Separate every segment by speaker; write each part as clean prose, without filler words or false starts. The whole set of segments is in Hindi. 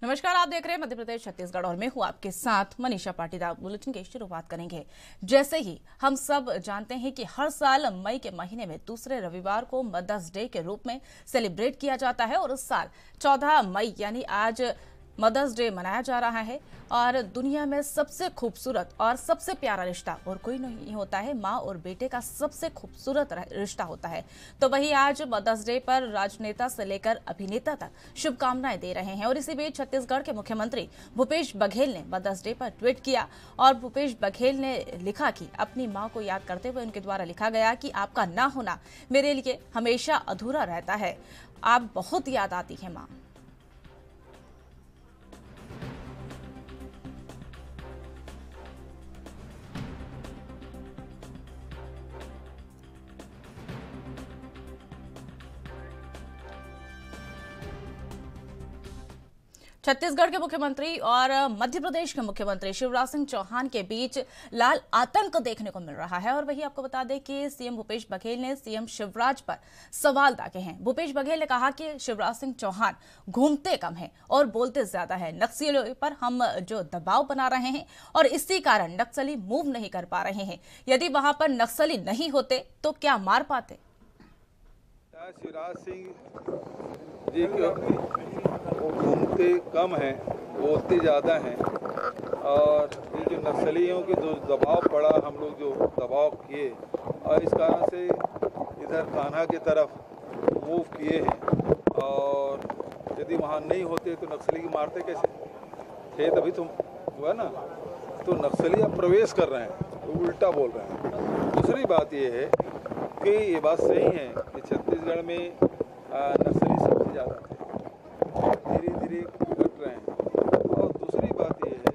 Speaker 1: नमस्कार, आप देख रहे हैं मध्य प्रदेश छत्तीसगढ़ और मैं हूं आपके साथ मनीषा पाटीदार। बुलेटिन की शुरुआत करेंगे। जैसे ही हम सब जानते हैं कि हर साल मई के महीने में दूसरे रविवार को मदर्स डे के रूप में सेलिब्रेट किया जाता है और इस साल 14 मई यानी आज मदर्स डे मनाया जा रहा है। और दुनिया में सबसे खूबसूरत और सबसे प्यारा रिश्ता और कोई नहीं होता है, माँ और बेटे का सबसे खूबसूरत रिश्ता होता है। तो वही आज मदर्स डे पर राजनेता से लेकर अभिनेता तक शुभकामनाएं दे रहे हैं। और इसी बीच छत्तीसगढ़ के मुख्यमंत्री भूपेश बघेल ने मदर्स डे पर ट्वीट किया और भूपेश बघेल ने लिखा कि अपनी माँ को याद करते हुए उनके द्वारा लिखा गया कि आपका ना होना मेरे लिए हमेशा अधूरा रहता है। आप बहुत याद आती है माँ। छत्तीसगढ़ के मुख्यमंत्री और मध्य प्रदेश के मुख्यमंत्री शिवराज सिंह चौहान के बीच लाल आतंक देखने को मिल रहा है। और वही आपको बता दें कि सीएम भूपेश बघेल ने सीएम शिवराज पर सवाल दागे हैं। भूपेश बघेल ने कहा कि शिवराज सिंह चौहान घूमते कम हैं और बोलते ज्यादा है। नक्सलियों पर हम जो दबाव बना रहे हैं और इसी कारण नक्सली मूव नहीं कर पा रहे हैं। यदि वहां पर नक्सली नहीं होते तो क्या मार पाते?
Speaker 2: शिवराज सिंह जी वो घूमते कम हैं, बोलते ज़्यादा हैं। और ये जो नक्सलियों के जो दबाव पड़ा, हम लोग जो दबाव किए और इस कारण से इधर कान्हा की तरफ मूव किए हैं। और यदि वहाँ नहीं होते तो नक्सली की मारते कैसे थे? तभी तो हुआ ना। तो नक्सली अब प्रवेश कर रहे हैं, तो उल्टा बोल रहे हैं। दूसरी बात ये है कि ये बात सही है कि छत्तीसगढ़ में नक्सली सबसे ज़्यादा थे, धीरे धीरे घट रहे हैं। और दूसरी बात ये है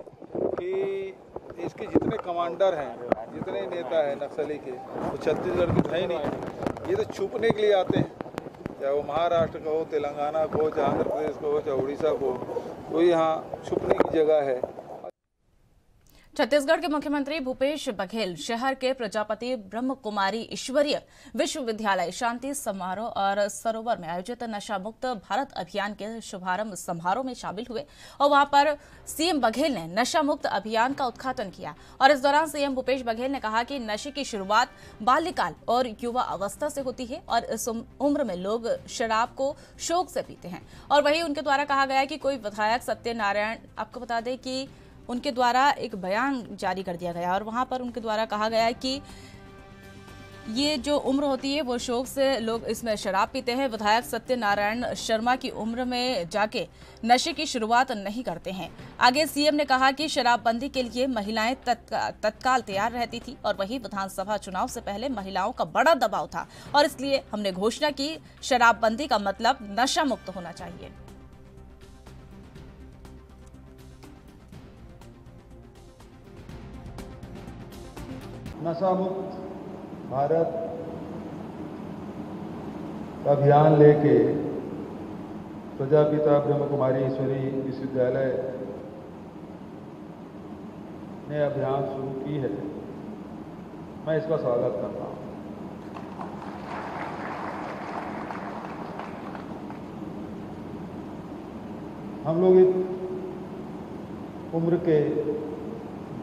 Speaker 2: कि इसके जितने कमांडर हैं, जितने नेता हैं नक्सली के, वो छत्तीसगढ़ के थे ही नहीं। ये तो छुपने के लिए आते हैं, चाहे वो महाराष्ट्र का हो, तेलंगाना को हो, चाहे आंध्र प्रदेश को हो, चाहे उड़ीसा को हो, तो यहाँ छुपने की जगह है।
Speaker 1: छत्तीसगढ़ के मुख्यमंत्री भूपेश बघेल शहर के प्रजापति ब्रह्म कुमारी ईश्वरीय विश्वविद्यालय शांति समारोह और सरोवर में आयोजित नशा मुक्त भारत अभियान के शुभारंभ समारोह में शामिल हुए और वहां पर सीएम बघेल ने नशा मुक्त अभियान का उद्घाटन किया। और इस दौरान सीएम भूपेश बघेल ने कहा कि नशे की शुरुआत बाल्यकाल और युवा अवस्था से होती है और इस उम्र में लोग शराब को शौक से पीते हैं। और वही उनके द्वारा कहा गया कि कोई विधायक सत्यनारायण, आपको बता दें कि उनके द्वारा एक बयान जारी कर दिया गया और वहां पर उनके द्वारा कहा गया है कि ये जो उम्र होती है वो शौक से लोग इसमें शराब पीते हैं। विधायक सत्यनारायण शर्मा की उम्र में जाके नशे की शुरुआत नहीं करते हैं। आगे सीएम ने कहा कि शराबबंदी के लिए महिलाएं तत्काल तैयार रहती थी और वही विधानसभा चुनाव से पहले महिलाओं का बड़ा दबाव था और इसलिए हमने घोषणा की, शराबबंदी का मतलब नशा मुक्त होना चाहिए।
Speaker 3: नशा मुक्त भारत का अभियान लेके प्रजापिता ब्रह्म कुमारी ईश्वरी विश्वविद्यालय ने अभियान शुरू की है। मैं इसका स्वागत करता हूं। हम लोग इस उम्र के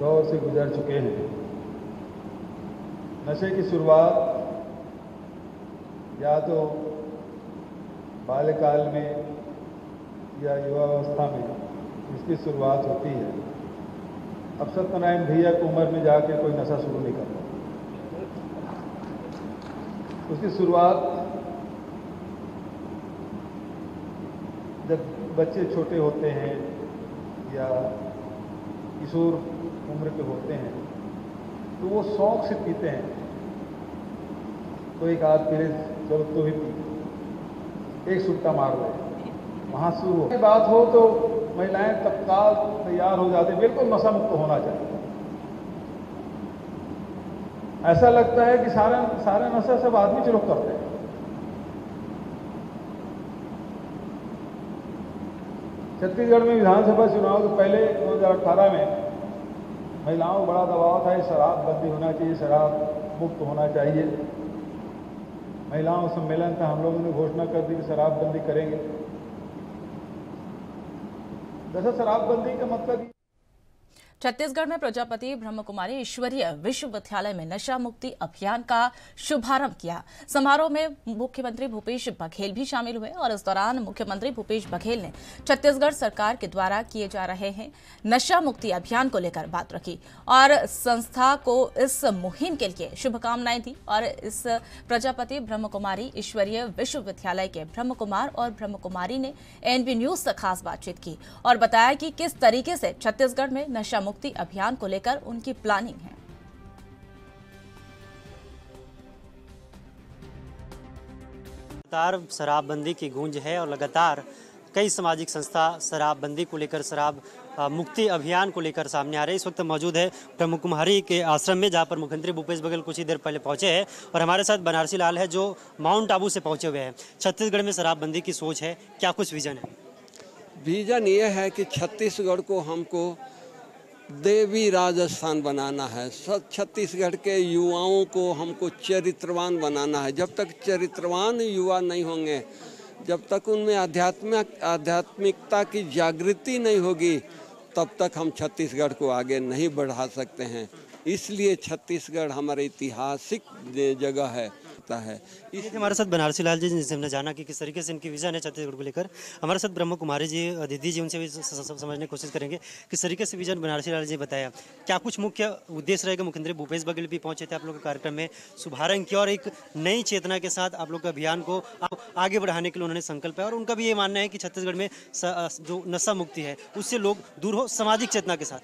Speaker 3: दौर से गुजर चुके हैं। नशे की शुरुआत या तो बाल्यकाल में या युवावस्था में इसकी शुरुआत होती है। अब सत्यनारायण भैया की उम्र में जाके कोई नशा शुरू नहीं करता। उसकी शुरुआत जब बच्चे छोटे होते हैं या किशोर उम्र के होते हैं तो वो शौक से पीते हैं। तो एक आध पीले, चलो तो भी पी, एक सुट्टा मार रहे, वहां शुरू हो बात हो तो महिलाएं तत्काल तैयार हो जाती, बिल्कुल नशा मुक्त होना चाहिए। ऐसा लगता है कि सारा नशा सब आदमी जो लोग करते हैं। छत्तीसगढ़ में विधानसभा चुनाव से पहले 2018 में महिलाओं को बड़ा दबाव था, शराब बंदी होना चाहिए, शराब मुक्त होना चाहिए। महिलाओं सम्मेलन था, हम लोगों ने घोषणा कर दी कि शराब बंदी करेंगे। दरअसल शराबबंदी का मतलब
Speaker 1: छत्तीसगढ़ में प्रजापति ब्रह्मकुमारी ईश्वरीय विश्वविद्यालय में नशा मुक्ति अभियान का शुभारंभ किया। समारोह में मुख्यमंत्री भूपेश बघेल भी शामिल हुए और इस दौरान मुख्यमंत्री भूपेश बघेल ने छत्तीसगढ़ सरकार के द्वारा किए जा रहे हैं नशा मुक्ति अभियान को लेकर बात रखी और संस्था को इस मुहिम के लिए शुभकामनाएं दी। और इस प्रजापति ब्रह्मकुमारी ईश्वरीय विश्वविद्यालय के ब्रह्मकुमार और ब्रह्मकुमारी ने एनबी न्यूज से खास बातचीत की और बताया कि किस तरीके से छत्तीसगढ़ में नशा मुक्ति अभियान को लेकर उनकी प्लानिंग है।
Speaker 4: लगातार शराबबंदी की गूंज है और लगातार कई सामाजिक संस्था शराबबंदी को लेकर, शराब मुक्ति अभियान को लेकर सामने आ रहे हैं। इस वक्त मौजूद है ब्रह्मकुमारी के आश्रम में, जहां पर मुख्यमंत्री भूपेश बघेल कुछ ही देर पहले पहुंचे हैं और हमारे साथ बनारसी लाल है जो माउंट आबू से पहुंचे हुए हैं। छत्तीसगढ़ में शराबबंदी की सोच है, क्या कुछ विजन है?
Speaker 5: विजन ये है कि छत्तीसगढ़ को हमको देवी राजस्थान बनाना है। छत्तीसगढ़ के युवाओं को हमको चरित्रवान बनाना है। जब तक चरित्रवान युवा नहीं होंगे, जब तक उनमें आध्यात्मिकता की जागृति नहीं होगी, तब तक हम छत्तीसगढ़ को आगे नहीं बढ़ा सकते हैं। इसलिए छत्तीसगढ़ हमारे ऐतिहासिक जगह है।
Speaker 4: हमारे साथ बनारसी लाल जी, जिनसे हमने जाना कि किस तरीके से इनकी विजन है छत्तीसगढ़ को लेकर। हमारे साथ ब्रह्मकुमारी जी, दीदी जी, उनसे भी समझने की कोशिश करेंगे किस तरीके से विजन बनारसी लाल जी बताया। क्या कुछ मुख्य उद्देश्य रहेगा? मुख्यमंत्री भूपेश बघेल भी पहुंचे थे आप लोग के कार्यक्रम में, शुभारंभ किया और एक नई चेतना के साथ आप लोग के अभियान को आगे बढ़ाने के लिए उन्होंने संकल्प है और उनका भी ये मानना है कि छत्तीसगढ़ में जो नशा मुक्ति है उससे लोग दूर हो, सामाजिक चेतना के साथ।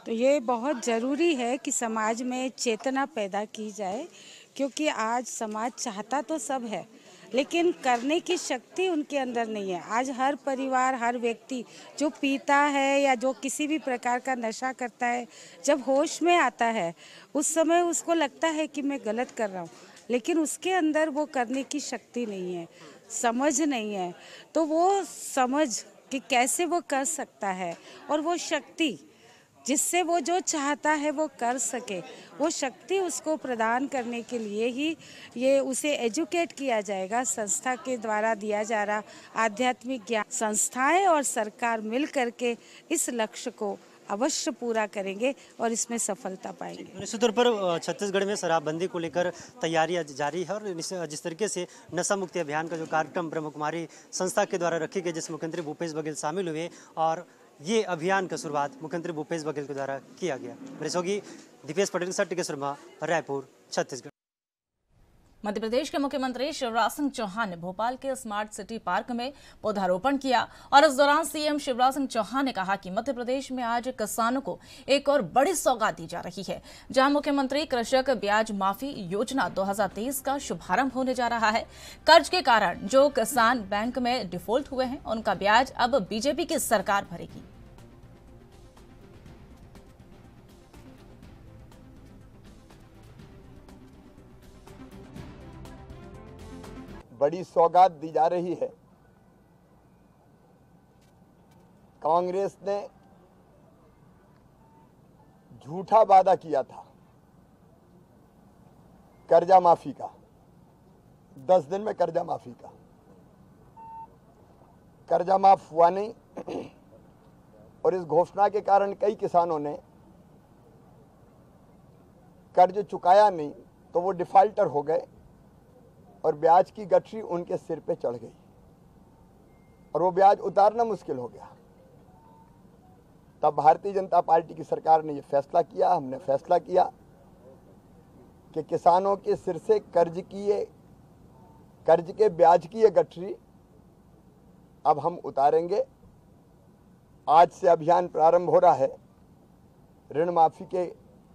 Speaker 6: तो ये बहुत ज़रूरी है कि समाज में चेतना पैदा की जाए, क्योंकि आज समाज चाहता तो सब है लेकिन करने की शक्ति उनके अंदर नहीं है। आज हर परिवार, हर व्यक्ति जो पीता है या जो किसी भी प्रकार का नशा करता है, जब होश में आता है उस समय उसको लगता है कि मैं गलत कर रहा हूँ, लेकिन उसके अंदर वो करने की शक्ति नहीं है, समझ नहीं है। तो वो समझ कि कैसे वो कर सकता है और वो शक्ति जिससे वो जो चाहता है वो कर सके, वो शक्ति उसको प्रदान करने के लिए ही ये उसे एजुकेट किया जाएगा। संस्था के द्वारा दिया जा रहा आध्यात्मिक ज्ञान, संस्थाएं और सरकार मिल करके इस लक्ष्य को अवश्य पूरा करेंगे और इसमें सफलता पाएंगे।
Speaker 4: निश्चित तौर पर छत्तीसगढ़ में शराबबंदी को लेकर तैयारियां जारी है और जिस तरीके से नशा मुक्ति अभियान का जो कार्यक्रम ब्रह्मकुमारी संस्था के द्वारा रखी गई, जिसमें मुख्यमंत्री भूपेश बघेल शामिल हुए और ये अभियान का शुरुआत मुख्यमंत्री भूपेश बघेल के द्वारा किया गया। मेरे सहयोगी दीपेश पटेल के साथ टिकेश शर्मा, रायपुर, छत्तीसगढ़।
Speaker 1: मध्य प्रदेश के मुख्यमंत्री शिवराज सिंह चौहान ने भोपाल के स्मार्ट सिटी पार्क में पौधारोपण किया और इस दौरान सीएम शिवराज सिंह चौहान ने कहा कि मध्य प्रदेश में आज किसानों को एक और बड़ी सौगात दी जा रही है, जहां मुख्यमंत्री कृषक ब्याज माफी योजना 2023 का शुभारंभ होने जा रहा है। कर्ज के कारण जो किसान बैंक में डिफॉल्ट हुए हैं, उनका ब्याज अब बीजेपी की सरकार भरेगी।
Speaker 7: बड़ी सौगात दी जा रही है। कांग्रेस ने झूठा वादा किया था कर्जा माफी का, 10 दिन में कर्जा माफी का। कर्जा माफ हुआ नहीं और इस घोषणा के कारण कई किसानों ने कर्ज चुकाया नहीं तो वो डिफॉल्टर हो गए और ब्याज की गठरी उनके सिर पे चढ़ गई और वो ब्याज उतारना मुश्किल हो गया। तब भारतीय जनता पार्टी की सरकार ने ये फैसला किया, हमने फैसला किया कि किसानों के सिर से कर्ज के ब्याज की ये गठरी अब हम उतारेंगे। आज से अभियान प्रारंभ हो रहा है। ऋण माफी के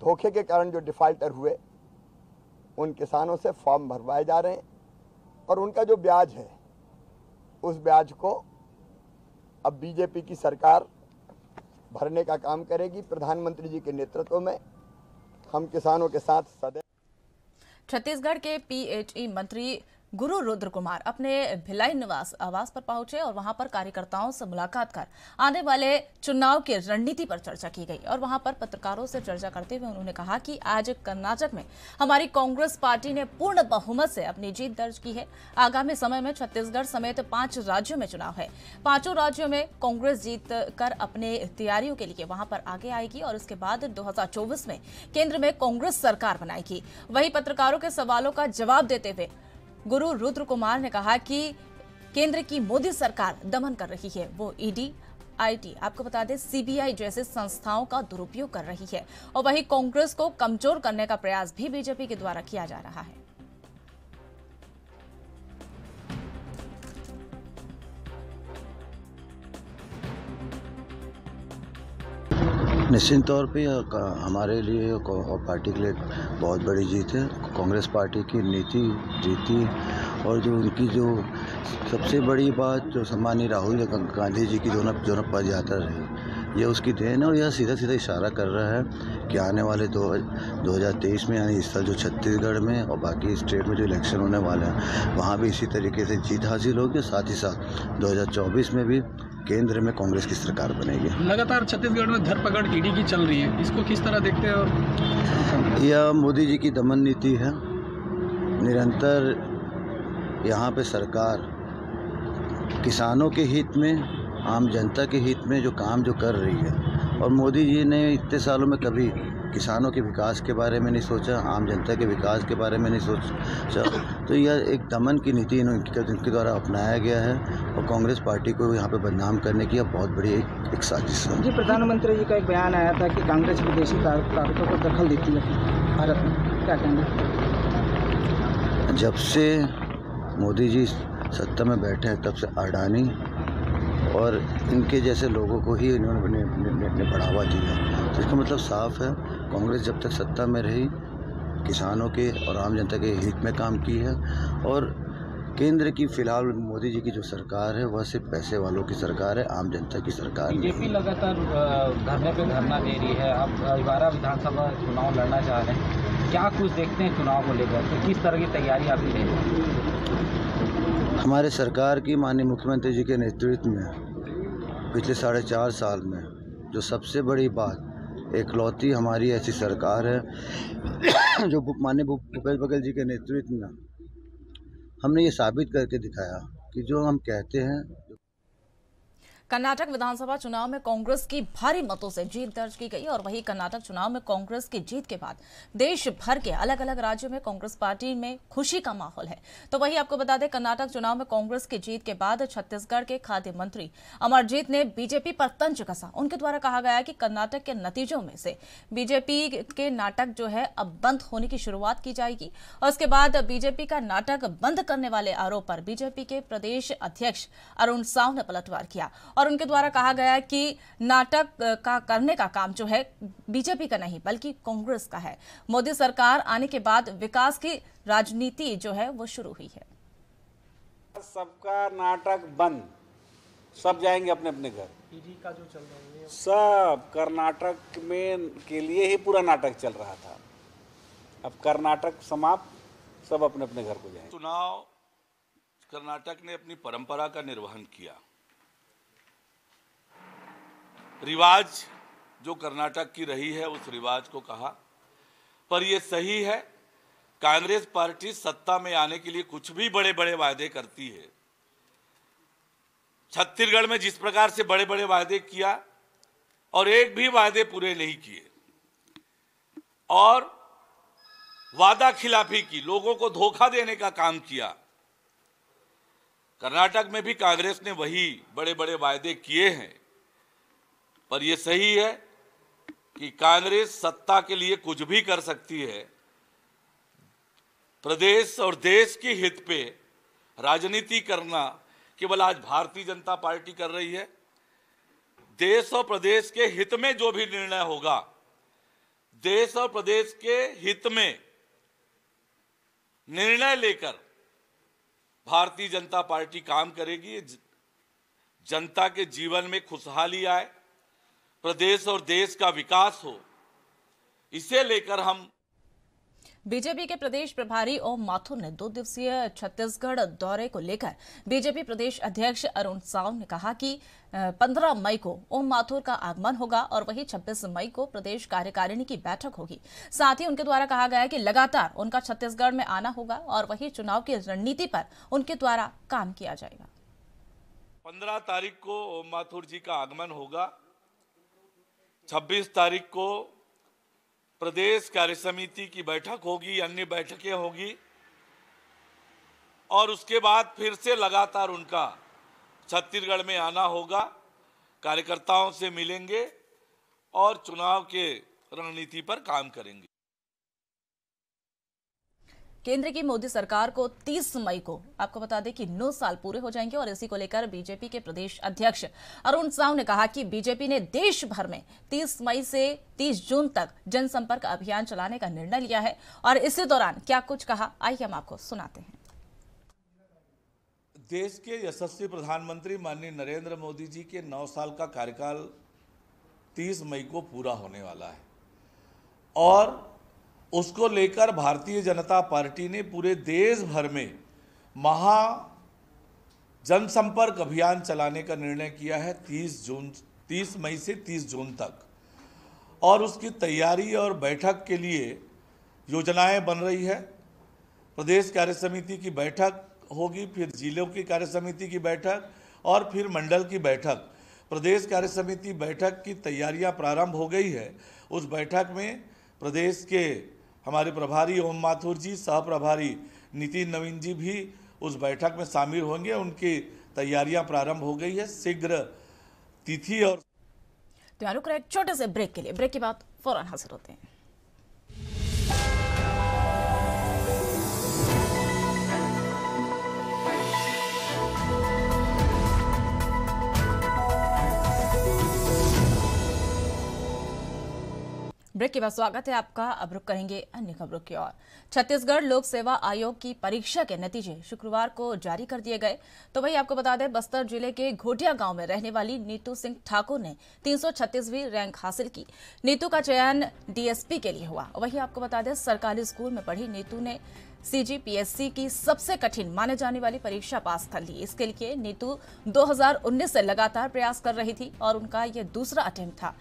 Speaker 7: धोखे के कारण जो डिफॉल्टर हुए उन किसानों से फॉर्म भरवाए जा रहे हैं और उनका जो ब्याज है उस ब्याज को अब बीजेपी की सरकार भरने का काम करेगी। प्रधानमंत्री जी के नेतृत्व में हम किसानों के साथ सदैव।
Speaker 1: छत्तीसगढ़ के पीएचई मंत्री गुरु रुद्र कुमार अपने भिलाई निवास आवास पर पहुंचे और वहां पर कार्यकर्ताओं से मुलाकात कर आने वाले चुनाव की रणनीति पर चर्चा की गई। और वहां पर पत्रकारों से चर्चा करते हुए उन्होंने कहा कि आज कर्नाटक में हमारी कांग्रेस पार्टी ने पूर्ण बहुमत से अपनी जीत दर्ज की है। आगामी समय में छत्तीसगढ़ समेत 5 राज्यों में चुनाव है। 5 राज्यों में कांग्रेस जीत कर अपने तैयारियों के लिए वहां पर आगे आएगी और इसके बाद 2024 में केंद्र में कांग्रेस सरकार बनाएगी। वहीं पत्रकारों के सवालों का जवाब देते हुए गुरु रुद्र कुमार ने कहा कि केंद्र की मोदी सरकार दमन कर रही है। वो ईडी, आईटी, आपको बता दें सीबीआई जैसे संस्थाओं का दुरुपयोग कर रही है और वहीं कांग्रेस को कमजोर करने का प्रयास भी बीजेपी के द्वारा किया जा रहा है।
Speaker 8: निश्चित तौर पे हमारे लिए और पार्टी के लिए बहुत बड़ी जीत है। कांग्रेस पार्टी की नीति, रीति और जो उनकी जो सबसे बड़ी बात जो सम्मानीय राहुल गांधी जी की जो पद यात्रा रही, ये उसकी देन है। और यह सीधा सीधा इशारा कर रहा है कि आने वाले 2023 में, यानी इस साल जो छत्तीसगढ़ में और बाकी स्टेट में जो इलेक्शन होने वाले हैं, वहाँ भी इसी तरीके से जीत हासिल होगी। साथ ही साथ 2024 में भी केंद्र में कांग्रेस की सरकार बनेगी।
Speaker 9: लगातार छत्तीसगढ़ में धरपकड़ ईडी की चल रही है, इसको किस तरह देखते हैं? और
Speaker 8: यह मोदी जी की दमन नीति है। निरंतर यहाँ पे सरकार किसानों के हित में, आम जनता के हित में जो काम जो कर रही है, और मोदी जी ने इतने सालों में कभी किसानों के विकास के बारे में नहीं सोचा, आम जनता के विकास के बारे में नहीं सोचा। तो यह एक दमन की नीति इनके द्वारा अपनाया गया है और कांग्रेस पार्टी को यहाँ पे बदनाम करने की बहुत बड़ी एक साजिश है।
Speaker 10: जी, प्रधानमंत्री जी का एक बयान आया था कि कांग्रेस विदेशी ताकतों को दखल देती है भारत में, क्या कहेंगे?
Speaker 8: जब से मोदी जी सत्ता में बैठे हैं तब से अडानी और इनके जैसे लोगों को ही इन्होंने बढ़ावा दिया। तो इसका मतलब साफ है, कांग्रेस जब तक सत्ता में रही किसानों के और आम जनता के हित में काम की है। और केंद्र की फिलहाल मोदी जी की जो सरकार है वह सिर्फ पैसे वालों की सरकार है, आम जनता की सरकार नहीं।
Speaker 10: बीजेपी लगातार धरने पे धरना दे रही है। अब 12 विधानसभा चुनाव लड़ना चाह रहे हैं, क्या कुछ देखते हैं चुनाव को लेकर? तो किस तरह की तैयारी आपकी रही?
Speaker 8: हमारे सरकार की माननीय मुख्यमंत्री जी के नेतृत्व में पिछले 4.5 साल में जो सबसे बड़ी बात, एकलौती हमारी ऐसी सरकार है जो माननीय भूपेश बघेल जी के नेतृत्व में हमने ये साबित करके दिखाया कि जो हम कहते हैं।
Speaker 1: कर्नाटक विधानसभा चुनाव में कांग्रेस की भारी मतों से जीत दर्ज की गई और वहीं कर्नाटक चुनाव में कांग्रेस की जीत के बाद देश भर के अलग अलग राज्यों में कांग्रेस पार्टी में खुशी का माहौल है। तो वहीं आपको बता दें, कर्नाटक चुनाव में कांग्रेस की जीत के बाद छत्तीसगढ़ के खाद्य मंत्री अमरजीत ने बीजेपी पर तंज कसा। उनके द्वारा कहा गया है कि कर्नाटक के नतीजों में से बीजेपी के नाटक जो है अब बंद होने की शुरुआत की जाएगी और उसके बाद बीजेपी का नाटक बंद करने वाले आरोप पर बीजेपी के प्रदेश अध्यक्ष अरुण साव ने पलटवार किया और उनके द्वारा कहा गया कि नाटक का करने का काम जो है बीजेपी का नहीं बल्कि कांग्रेस का है। मोदी सरकार आने के बाद विकास की राजनीति जो है वो शुरू हुई है।
Speaker 11: सबका नाटक बंद, सब जाएंगे अपने अपने घर।
Speaker 10: ईडी का जो चल रहा है
Speaker 11: सब कर्नाटक में के लिए ही पूरा नाटक चल रहा था, अब कर्नाटक समाप्त, सब अपने अपने घर को जाएंगे।
Speaker 12: चुनाव कर्नाटक ने अपनी परंपरा का निर्वहन किया। रिवाज जो कर्नाटक की रही है उस रिवाज को कहा, पर यह सही है, कांग्रेस पार्टी सत्ता में आने के लिए कुछ भी बड़े बड़े वायदे करती है। छत्तीसगढ़ में जिस प्रकार से बड़े बड़े वायदे किया और एक भी वायदे पूरे नहीं किए और वादा खिलाफी की, लोगों को धोखा देने का काम किया। कर्नाटक में भी कांग्रेस ने वही बड़े बड़े वायदे किए हैं, पर यह सही है कि कांग्रेस सत्ता के लिए कुछ भी कर सकती है। प्रदेश और देश के हित पे राजनीति करना केवल आज भारतीय जनता पार्टी कर रही है। देश और प्रदेश के हित में जो भी निर्णय होगा, देश और प्रदेश के हित में निर्णय लेकर भारतीय जनता पार्टी काम करेगी। जनता के जीवन में खुशहाली आए, प्रदेश और देश का विकास हो, इसे लेकर हम
Speaker 1: बीजेपी के प्रदेश प्रभारी ओम माथुर ने 2 दिवसीय छत्तीसगढ़ दौरे को लेकर बीजेपी प्रदेश अध्यक्ष अरुण साव ने कहा कि 15 मई को ओम माथुर का आगमन होगा और वहीं 26 मई को प्रदेश कार्यकारिणी की बैठक होगी। साथ ही उनके द्वारा कहा गया है कि लगातार उनका छत्तीसगढ़ में आना होगा और वहीं चुनाव की रणनीति पर उनके द्वारा काम किया जाएगा।
Speaker 12: 15 तारीख को ओम माथुर जी का आगमन होगा। 26 तारीख को प्रदेश कार्यसमिति की बैठक होगी, अन्य बैठकें होगी और उसके बाद फिर से लगातार उनका छत्तीसगढ़ में आना होगा। कार्यकर्ताओं से मिलेंगे और चुनाव के रणनीति पर काम करेंगे।
Speaker 1: केंद्र की मोदी सरकार को 30 मई को आपको बता दें कि 9 साल पूरे हो जाएंगे और इसी को लेकर बीजेपी के प्रदेश अध्यक्ष अरुण साव ने कहा कि बीजेपी ने देश भर में 30 मई से 30 जून तक जनसंपर्क अभियान चलाने का निर्णय लिया है और इसी दौरान क्या कुछ कहा, आइए हम आपको सुनाते हैं।
Speaker 12: देश के यशस्वी प्रधानमंत्री माननीय नरेंद्र मोदी जी के 9 साल का कार्यकाल 30 मई को पूरा होने वाला है और उसको लेकर भारतीय जनता पार्टी ने पूरे देश भर में महा जनसंपर्क अभियान चलाने का निर्णय किया है 30 मई से 30 जून तक और उसकी तैयारी और बैठक के लिए योजनाएं बन रही है। प्रदेश कार्यसमिति की बैठक होगी, फिर जिलों की कार्यसमिति की बैठक और फिर मंडल की बैठक। प्रदेश कार्यसमिति बैठक की तैयारियां प्रारंभ हो गई है। उस बैठक में प्रदेश के हमारे प्रभारी ओम माथुर जी, सह प्रभारी नितिन नवीन जी भी उस बैठक में शामिल होंगे। उनकी तैयारियां प्रारंभ हो गई है। शीघ्र तिथि और
Speaker 1: तो रुक रहे एक छोटे से ब्रेक के लिए। ब्रेक के बाद फौरन हाजिर होते हैं। ब्रेक के बाद स्वागत है आपका। अब रुक करेंगे अन्य खबरों की ओर। छत्तीसगढ़ लोक सेवा आयोग की परीक्षा के नतीजे शुक्रवार को जारी कर दिए गए। तो वही आपको बता दें, बस्तर जिले के घोटिया गांव में रहने वाली नीतू सिंह ठाकुर ने 336वीं रैंक हासिल की। नीतू का चयन डीएसपी के लिए हुआ। वही आपको बता दें, सरकारी स्कूल में पढ़ी नीतू ने CGPSC की सबसे कठिन माने जाने वाली परीक्षा पास कर ली। इसके लिए नीतू 2019 से लगातार प्रयास कर रही थी और उनका यह दूसरा अटेम्प्ट था।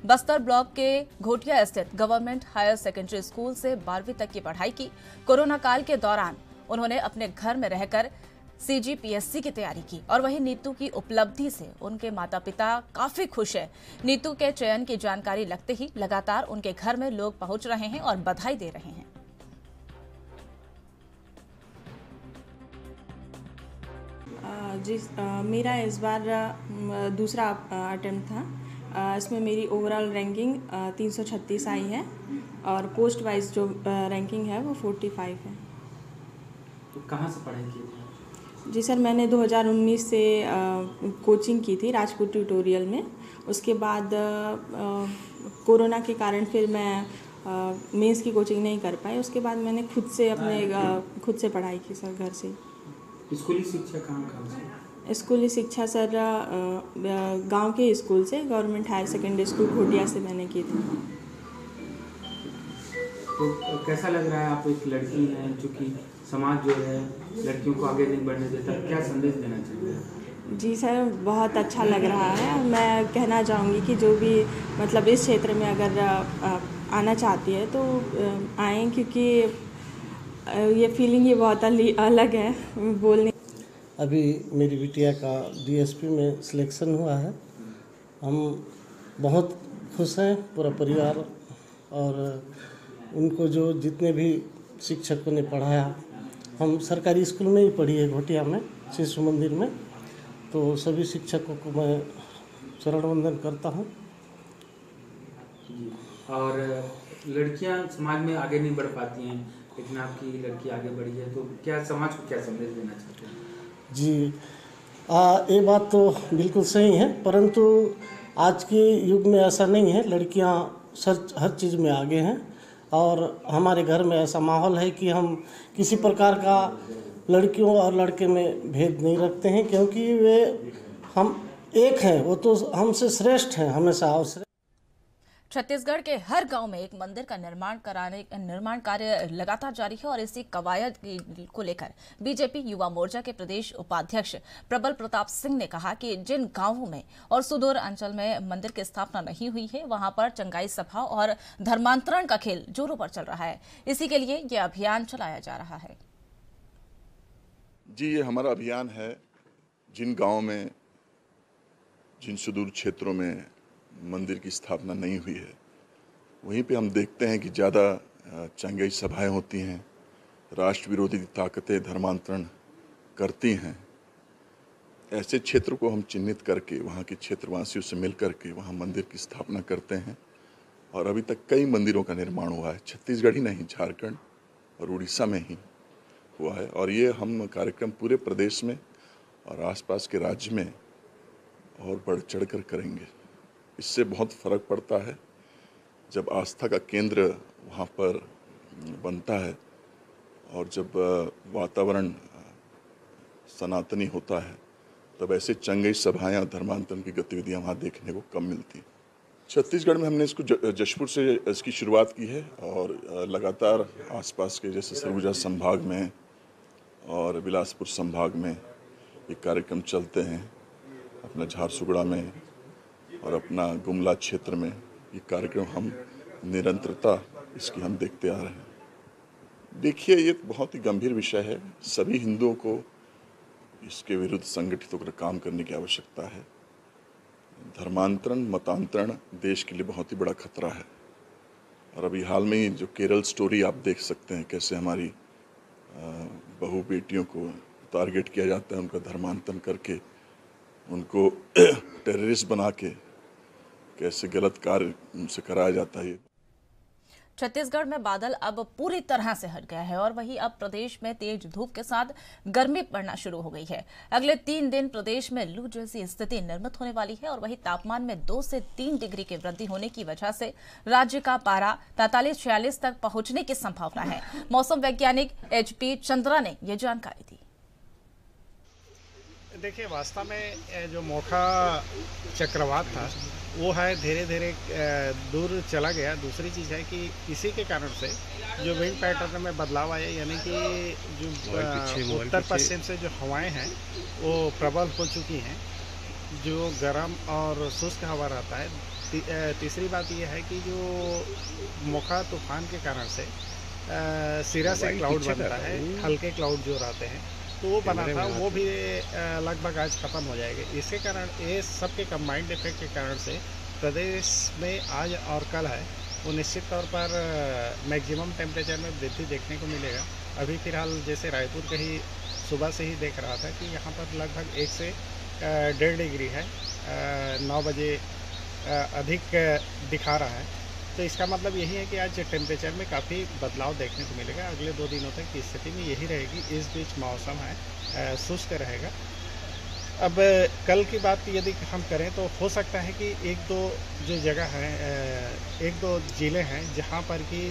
Speaker 1: बस्तर ब्लॉक के घोटिया स्थित गवर्नमेंट हायर सेकेंडरी स्कूल से 12वीं तक की पढ़ाई की। कोरोना काल के दौरान उन्होंने अपने घर में रहकर CGPSC की तैयारी की और वहीं नीतू की उपलब्धि से उनके माता पिता काफी खुश हैं। नीतू के चयन की जानकारी लगते ही लगातार उनके घर में लोग पहुंच रहे हैं और बधाई दे रहे हैं।
Speaker 13: जी, मेरा इस बार दूसरा अटेम्प्ट था। इसमें मेरी ओवरऑल रैंकिंग 336 आई है और पोस्ट वाइज जो रैंकिंग है वो 45 है।
Speaker 10: तो कहाँ से पढ़ाई की थी?
Speaker 13: जी सर, मैंने 2019 से कोचिंग की थी राजपूत ट्यूटोरियल में। उसके बाद कोरोना के कारण फिर मैं मेंस की कोचिंग नहीं कर पाई। उसके बाद मैंने खुद से पढ़ाई की सर, घर से।
Speaker 10: स्कूली शिक्षा कहाँ से?
Speaker 13: स्कूली शिक्षा सर गांव के स्कूल से, government higher secondary school Ghotiya से मैंने की थी।
Speaker 10: तो कैसा लग रहा है, आप एक लड़की हैं जो कि समाज जो है लड़कियों को आगे नहीं बढ़ने देता, क्या संदेश देना चाहिए?
Speaker 13: जी सर, बहुत अच्छा लग रहा है। मैं कहना चाहूँगी कि जो भी मतलब इस क्षेत्र में अगर आना चाहती है तो आएँ, क्योंकि ये फीलिंग ही बहुत अलग है बोलने।
Speaker 14: अभी मेरी बिटिया का डीएसपी में सिलेक्शन हुआ है। हम बहुत खुश हैं, पूरा परिवार, और उनको जो जितने भी शिक्षकों ने पढ़ाया, हम सरकारी स्कूल में ही पढ़ी है घोटिया में, शिशु मंदिर में, तो सभी शिक्षकों को मैं चरण वंदन करता हूँ।
Speaker 10: और लड़कियाँ समाज में आगे नहीं बढ़ पाती हैं, लेकिन आपकी लड़की आगे बढ़ी है, तो क्या समाज को क्या संदेश देना चाहते हैं?
Speaker 14: जी, ये बात तो बिल्कुल सही है, परंतु आज के युग में ऐसा नहीं है। लड़कियां हर चीज़ में आगे हैं और हमारे घर में ऐसा माहौल है कि हम किसी प्रकार का लड़कियों और लड़के में भेद नहीं रखते हैं, क्योंकि वे हम एक हैं, वो तो हमसे श्रेष्ठ हैं हमेशा।
Speaker 1: छत्तीसगढ़ के हर गांव में एक मंदिर का निर्माण कार्य लगातार जारी है और इसी कवायद को लेकर बीजेपी युवा मोर्चा के प्रदेश उपाध्यक्ष प्रबल प्रताप सिंह ने कहा कि जिन गांवों में और सुदूर अंचल में मंदिर की स्थापना नहीं हुई है वहां पर चंगाई सभा और धर्मांतरण का खेल जोरों पर चल रहा है। इसी के लिए यह अभियान चलाया जा रहा है।
Speaker 15: जी, ये हमारा अभियान है। जिन गाँव में, जिन सुदूर क्षेत्रों में मंदिर की स्थापना नहीं हुई है वहीं पे हम देखते हैं कि ज़्यादा चंगाई सभाएं होती हैं, राष्ट्र विरोधी ताकतें धर्मांतरण करती हैं। ऐसे क्षेत्र को हम चिन्हित करके वहाँ के क्षेत्रवासियों से मिल करके वहाँ मंदिर की स्थापना करते हैं और अभी तक कई मंदिरों का निर्माण हुआ है। छत्तीसगढ़ ही नहीं, झारखंड और उड़ीसा में ही हुआ है और ये हम कार्यक्रम पूरे प्रदेश में और आसपास के राज्य में और बढ़ चढ़ कर करेंगे। इससे बहुत फर्क पड़ता है जब आस्था का केंद्र वहाँ पर बनता है और जब वातावरण सनातनी होता है तब ऐसे चंगाई सभाएं और धर्मांतरण की गतिविधियाँ वहाँ देखने को कम मिलती हैं। छत्तीसगढ़ में हमने इसको जशपुर से इसकी शुरुआत की है और लगातार आसपास के जैसे सरगुजा संभाग में और बिलासपुर संभाग में ये कार्यक्रम चलते हैं। अपना झारसुगड़ा में और अपना गुमला क्षेत्र में ये कार्यक्रम हम निरंतरता इसकी हम देखते आ रहे हैं। देखिए, ये बहुत ही गंभीर विषय है। सभी हिंदुओं को इसके विरुद्ध संगठित होकर काम करने की आवश्यकता है। धर्मांतरण, मतांतरण देश के लिए बहुत ही बड़ा खतरा है और अभी हाल में ही जो केरल स्टोरी आप देख सकते हैं, कैसे हमारी बहू बेटियों को टारगेट किया जाता है, उनका धर्मांतरण करके उनको टेररिस्ट बना के कैसे गलत कार्य उनसे कराया जाता है।
Speaker 1: छत्तीसगढ़ में बादल अब पूरी तरह से हट गया है और वहीं अब प्रदेश में तेज धूप के साथ गर्मी पड़ना शुरू हो गई है। अगले 3 दिन प्रदेश में लू जैसी स्थिति निर्मित होने वाली है और वहीं तापमान में 2 से 3 डिग्री की वृद्धि होने की वजह से राज्य का पारा 43-46 तक पहुंचने की संभावना है। मौसम वैज्ञानिक HP चंद्रा ने यह जानकारी दी।
Speaker 16: देखिए, वास्तव में जो मोखा चक्रवात था वो है धीरे धीरे दूर चला गया। दूसरी चीज़ है कि इसी के कारण से जो विंड पैटर्न में बदलाव आया, यानी कि जो उत्तर पश्चिम से जो हवाएं हैं वो प्रबल हो चुकी हैं, जो गर्म और शुष्क हवा रहता है। तीसरी बात यह है कि जो मोखा तूफान के कारण से सिरा से क्लाउड बनता है, हल्के क्लाउड जो रहते हैं तो वो बना था, वो भी लगभग आज ख़त्म हो जाएगा। इसके कारण ये सबके कंबाइंड इफेक्ट के कारण से प्रदेश में आज और कल है वो निश्चित तौर पर मैक्सिमम टेम्परेचर में वृद्धि देखने को मिलेगा। अभी फ़िलहाल जैसे रायपुर का ही सुबह से ही देख रहा था कि यहाँ पर लगभग 1 से 1.5 डिग्री है, 9 बजे अधिक दिखा रहा है। तो इसका मतलब यही है कि आज टेम्परेचर में काफ़ी बदलाव देखने को मिलेगा। अगले 2 दिनों तक की स्थिति में यही रहेगी। इस बीच मौसम है शुष्क रहेगा। अब कल की बात यदि हम करें तो हो सकता है कि 1-2 जो जगह है, 1-2 ज़िले हैं जहां पर कि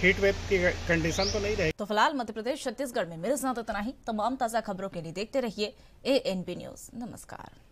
Speaker 16: हीट वेव की कंडीशन तो नहीं रहेगी।
Speaker 1: तो फिलहाल मध्य प्रदेश, छत्तीसगढ़ में मेरे साथ इतना ही। तमाम ताज़ा खबरों के लिए देखते रहिए ANB न्यूज़। नमस्कार।